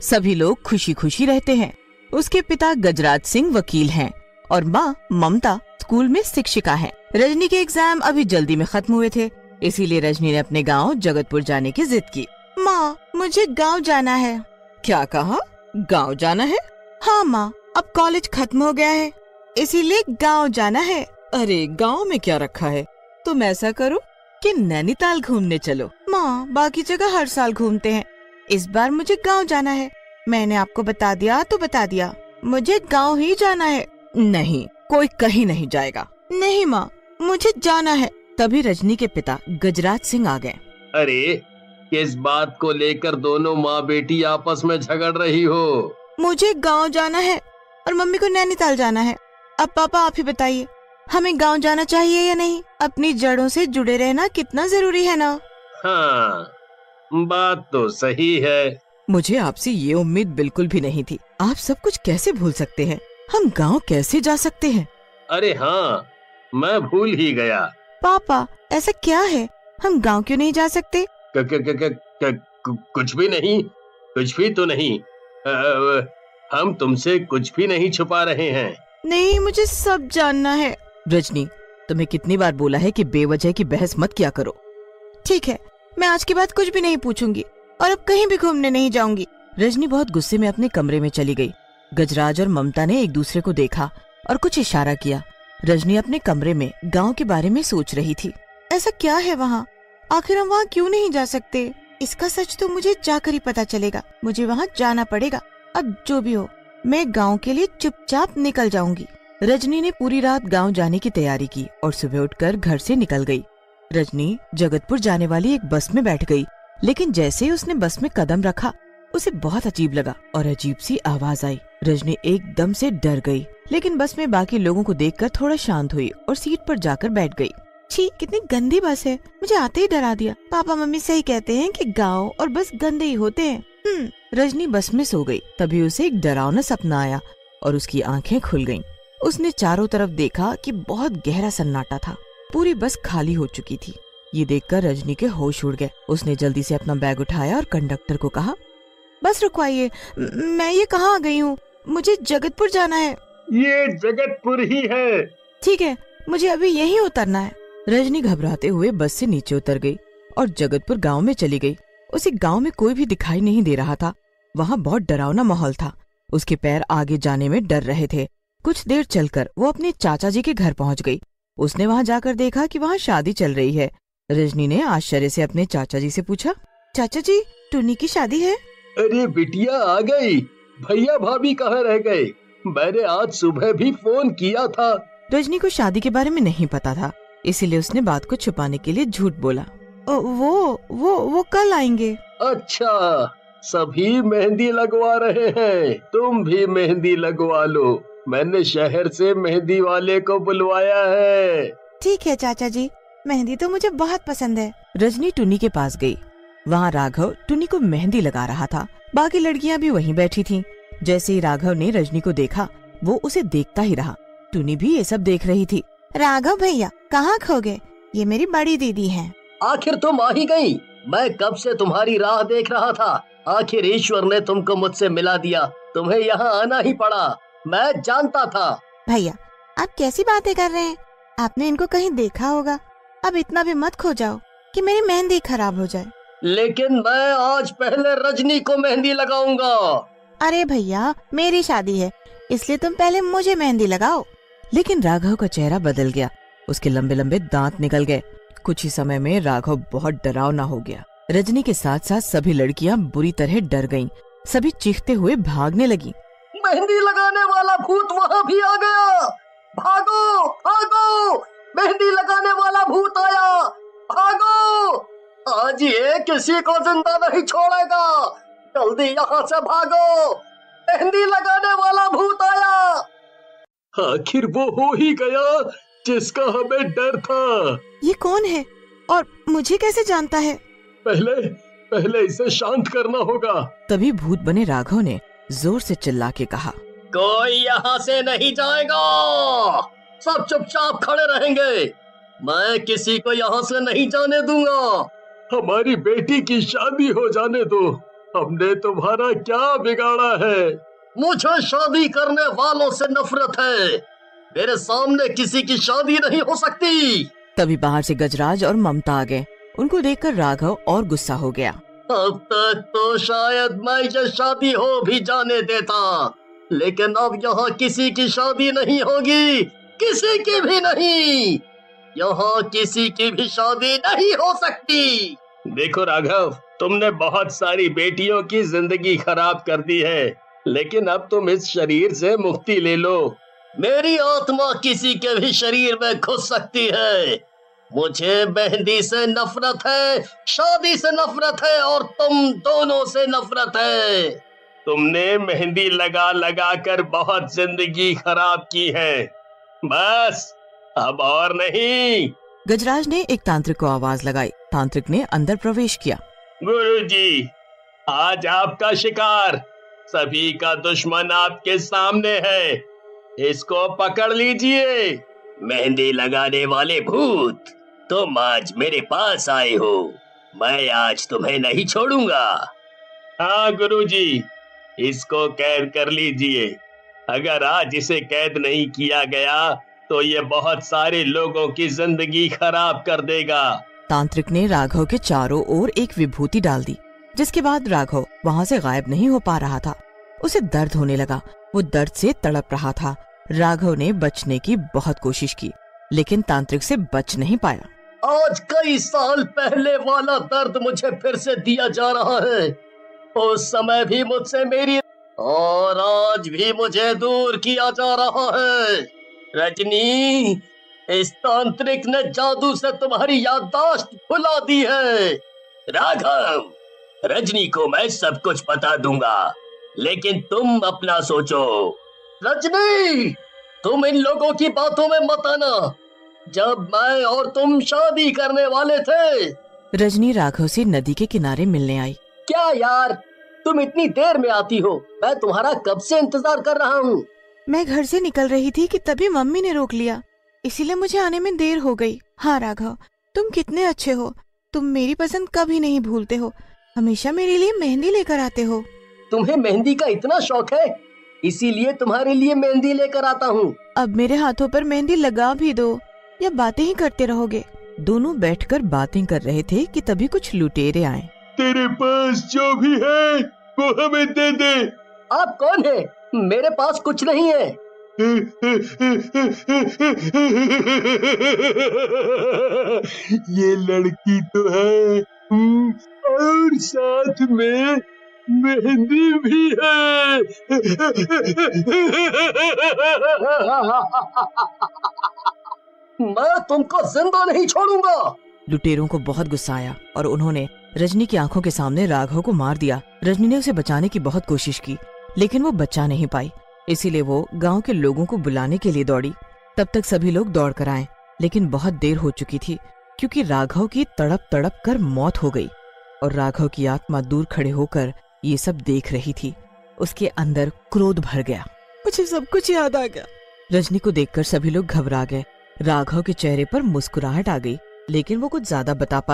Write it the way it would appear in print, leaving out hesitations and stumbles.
सभी लोग खुशी खुशी रहते हैं। उसके पिता गजराज सिंह वकील हैं और माँ ममता स्कूल में शिक्षिका हैं। रजनी के एग्जाम अभी जल्दी में खत्म हुए थे, इसीलिए रजनी ने अपने गांव जगतपुर जाने की जिद की। माँ, मुझे गांव जाना है। क्या कहा? गांव जाना है? हाँ माँ, अब कॉलेज खत्म हो गया है, इसीलिए गांव जाना है। अरे गांव में क्या रखा है? तुम ऐसा करो कि नैनीताल घूमने चलो। माँ, बाकी जगह हर साल घूमते हैं, इस बार मुझे गांव जाना है। मैंने आपको बता दिया तो बता दिया, मुझे गांव ही जाना है। नहीं, कोई कहीं नहीं जाएगा। नहीं माँ, मुझे जाना है। तभी रजनी के पिता गजराज सिंह आ गए। अरे किस बात को लेकर दोनों माँ बेटी आपस में झगड़ रही हो? मुझे गांव जाना है और मम्मी को नैनीताल जाना है। अब पापा आप ही बताइए, हमें गांव जाना चाहिए या नहीं? अपनी जड़ों से जुड़े रहना कितना जरूरी है ना। हाँ, बात तो सही है। मुझे आपसे ये उम्मीद बिल्कुल भी नहीं थी। आप सब कुछ कैसे भूल सकते हैं? हम गांव कैसे जा सकते हैं? अरे हाँ, मैं भूल ही गया। पापा, ऐसा क्या है, हम गांव क्यों नहीं जा सकते? कुछ भी नहीं, कुछ भी तो नहीं। हम तुमसे कुछ भी नहीं छुपा रहे हैं। नहीं, मुझे सब जानना है। रजनी, तुम्हें कितनी बार बोला है कि बेवजह की बहस मत किया करो। ठीक है, मैं आज के बाद कुछ भी नहीं पूछूंगी और अब कहीं भी घूमने नहीं जाऊंगी। रजनी बहुत गुस्से में अपने कमरे में चली गई। गजराज और ममता ने एक दूसरे को देखा और कुछ इशारा किया। रजनी अपने कमरे में गांव के बारे में सोच रही थी। ऐसा क्या है वहाँ? आखिर हम वहाँ क्यों नहीं जा सकते? इसका सच तो मुझे जाकर ही पता चलेगा। मुझे वहाँ जाना पड़ेगा। अब जो भी हो, मैं गांव के लिए चुपचाप निकल जाऊंगी। रजनी ने पूरी रात गांव जाने की तैयारी की और सुबह उठकर घर से निकल गई। रजनी जगतपुर जाने वाली एक बस में बैठ गई, लेकिन जैसे ही उसने बस में कदम रखा, उसे बहुत अजीब लगा और अजीब सी आवाज आई। रजनी एकदम से डर गई, लेकिन बस में बाकी लोगों को देखकर थोड़ा शांत हुई और सीट पर जाकर बैठ गई। छी, कितनी गंदी बस है, मुझे आते ही डरा दिया। पापा मम्मी सही कहते हैं कि गांव और बस गंदे ही होते हैं। रजनी बस में सो गई। तभी उसे एक डरावना सपना आया और उसकी आंखें खुल गईं। उसने चारों तरफ देखा कि बहुत गहरा सन्नाटा था। पूरी बस खाली हो चुकी थी। ये देखकर रजनी के होश उड़ गए। उसने जल्दी से अपना बैग उठाया और कंडक्टर को कहा, बस रुकवाइए, मैं ये कहाँ आ गई हूँ? मुझे जगतपुर जाना है। ये जगतपुर ही है। ठीक है, मुझे अभी यहीं उतरना है। रजनी घबराते हुए बस से नीचे उतर गई और जगतपुर गांव में चली गई। उसे गांव में कोई भी दिखाई नहीं दे रहा था। वहाँ बहुत डरावना माहौल था। उसके पैर आगे जाने में डर रहे थे। कुछ देर चलकर वो अपने चाचा जी के घर पहुँच गई। उसने वहाँ जाकर देखा कि वहाँ शादी चल रही है। रजनी ने आश्चर्य से अपने चाचा जी से पूछा, चाचा जी, टुन्नी की शादी है? अरे बिटिया आ गई। भैया भाभी कहाँ रह गए? मैंने आज सुबह भी फोन किया था। रजनी को शादी के बारे में नहीं पता था, इसीलिए उसने बात को छुपाने के लिए झूठ बोला। वो कल आएंगे। अच्छा, सभी मेहंदी लगवा रहे हैं, तुम भी मेहंदी लगवा लो। मैंने शहर से मेहंदी वाले को बुलवाया है। ठीक है चाचा जी, मेहंदी तो मुझे बहुत पसंद है। रजनी टुन्नी के पास गई। वहाँ राघव टुन्नी को मेहंदी लगा रहा था। बाकी लड़कियाँ भी वहीं बैठी थीं। जैसे ही राघव ने रजनी को देखा, वो उसे देखता ही रहा। टुन्नी भी ये सब देख रही थी। राघव भैया, कहाँ खो गए? ये मेरी बड़ी दीदी हैं। आखिर तुम आ ही गई। मैं कब से तुम्हारी राह देख रहा था। आखिर ईश्वर ने तुमको मुझसे मिला दिया। तुम्हें यहाँ आना ही पड़ा। मैं जानता था। भैया, आप कैसी बातें कर रहे हैं? आपने इनको कहीं देखा होगा। अब इतना भी मत खो जाओ कि मेरी मेहंदी खराब हो जाए। लेकिन मैं आज पहले रजनी को मेहंदी लगाऊंगा। अरे भैया, मेरी शादी है, इसलिए तुम पहले मुझे मेहंदी लगाओ। लेकिन राघव का चेहरा बदल गया। उसके लंबे लंबे दांत निकल गए। कुछ ही समय में राघव बहुत डरावना हो गया। रजनी के साथ साथ सभी लड़कियां बुरी तरह डर गईं। सभी चीखते हुए भागने लगी। मेहंदी लगाने वाला भूत वहाँ भी आ गया। भागो भागो, मेहंदी लगाने वाला भूत आया। भागो, आज ये किसी को जिंदा नहीं छोड़ेगा। जल्दी यहाँ से भागो, मेहंदी लगाने वाला भूत आया। आखिर वो हो ही गया जिसका हमें डर था। ये कौन है और मुझे कैसे जानता है? पहले इसे शांत करना होगा। तभी भूत बने राघव ने जोर से चिल्ला के कहा, कोई यहाँ से नहीं जाएगा। सब चुपचाप खड़े रहेंगे। मैं किसी को यहाँ से नहीं जाने दूंगा। हमारी बेटी की शादी हो जाने दो। हमने तुम्हारा क्या बिगाड़ा है? मुझे शादी करने वालों से नफरत है। मेरे सामने किसी की शादी नहीं हो सकती। तभी बाहर से गजराज और ममता आ गए। उनको देखकर राघव और गुस्सा हो गया। अब तक तो शायद मैं ये शादी हो भी जाने देता, लेकिन अब यहाँ किसी की शादी नहीं होगी, किसी की भी नहीं। यहाँ किसी की भी शादी नहीं हो सकती। देखो राघव, तुमने बहुत सारी बेटियों की जिंदगी खराब कर दी है, लेकिन अब तुम इस शरीर से मुक्ति ले लो। मेरी आत्मा किसी के भी शरीर में घुस सकती है। मुझे मेहंदी से नफरत है, शादी से नफरत है और तुम दोनों से नफरत है। तुमने मेहंदी लगा लगा कर बहुत जिंदगी खराब की है। बस अब और नहीं। गजराज ने एक तांत्रिक को आवाज लगाई। तांत्रिक ने अंदर प्रवेश किया। गुरुजी, आज आपका शिकार, सभी का दुश्मन आपके सामने है। इसको पकड़ लीजिए। मेहंदी लगाने वाले भूत, तुम आज मेरे पास आए हो। मैं आज तुम्हें नहीं छोड़ूंगा। हाँ गुरुजी, इसको कैद कर लीजिए। अगर आज इसे कैद नहीं किया गया तो ये बहुत सारे लोगों की जिंदगी खराब कर देगा। तांत्रिक ने राघव के चारों ओर एक विभूति डाल दी, जिसके बाद राघव वहाँ से गायब नहीं हो पा रहा था। उसे दर्द होने लगा, वो दर्द से तड़प रहा था। राघव ने बचने की बहुत कोशिश की, लेकिन तांत्रिक से बच नहीं पाया। आज कई साल पहले वाला दर्द मुझे फिर से दिया जा रहा है। उस समय भी मुझसे मेरी और आज भी मुझे दूर किया जा रहा है। रजनी, इस तांत्रिक ने जादू से तुम्हारी याददाश्त भुला दी है। राघव, रजनी को मैं सब कुछ बता दूंगा, लेकिन तुम अपना सोचो। रजनी, तुम इन लोगों की बातों में मत आना। जब मैं और तुम शादी करने वाले थे। रजनी राघव से नदी के किनारे मिलने आई। क्या यार, तुम इतनी देर में आती हो? मैं तुम्हारा कब से इंतजार कर रहा हूँ। मैं घर से निकल रही थी कि तभी मम्मी ने रोक लिया, इसीलिए मुझे आने में देर हो गई। हाँ राघव, तुम कितने अच्छे हो। तुम मेरी पसंद कभी नहीं भूलते हो, हमेशा मेरे लिए मेहंदी लेकर आते हो। तुम्हें मेहंदी का इतना शौक है, इसीलिए तुम्हारे लिए मेहंदी लेकर आता हूँ। अब मेरे हाथों पर मेहंदी लगा भी दो, या बातें ही करते रहोगे? दोनों बैठकर बातें कर रहे थे कि तभी कुछ लुटेरे आए। तेरे पास जो भी है वो हमें दे दे। आप कौन है? मेरे पास कुछ नहीं है। ये लड़की तो है और साथ में मेहंदी भी है। मैं तुमको जिंदा नहीं छोड़ूंगा। लुटेरों को बहुत गुस्सा आया और उन्होंने रजनी की आंखों के सामने राघव को मार दिया। रजनी ने उसे बचाने की बहुत कोशिश की, लेकिन वो बचा नहीं पाई। इसीलिए वो गांव के लोगों को बुलाने के लिए दौड़ी। तब तक सभी लोग दौड़ कर आए, लेकिन बहुत देर हो चुकी थी, क्योंकि राघव की तड़प तड़प कर मौत हो गई और राघव की आत्मा दूर खड़े होकर ये सब देख रही थी। उसके अंदर क्रोध भर गया। मुझे सब कुछ याद आ गया। रजनी को देखकर सभी लोग घबरा गए। राघव के चेहरे पर मुस्कुराहट आ गई, लेकिन वो कुछ ज्यादा बता पा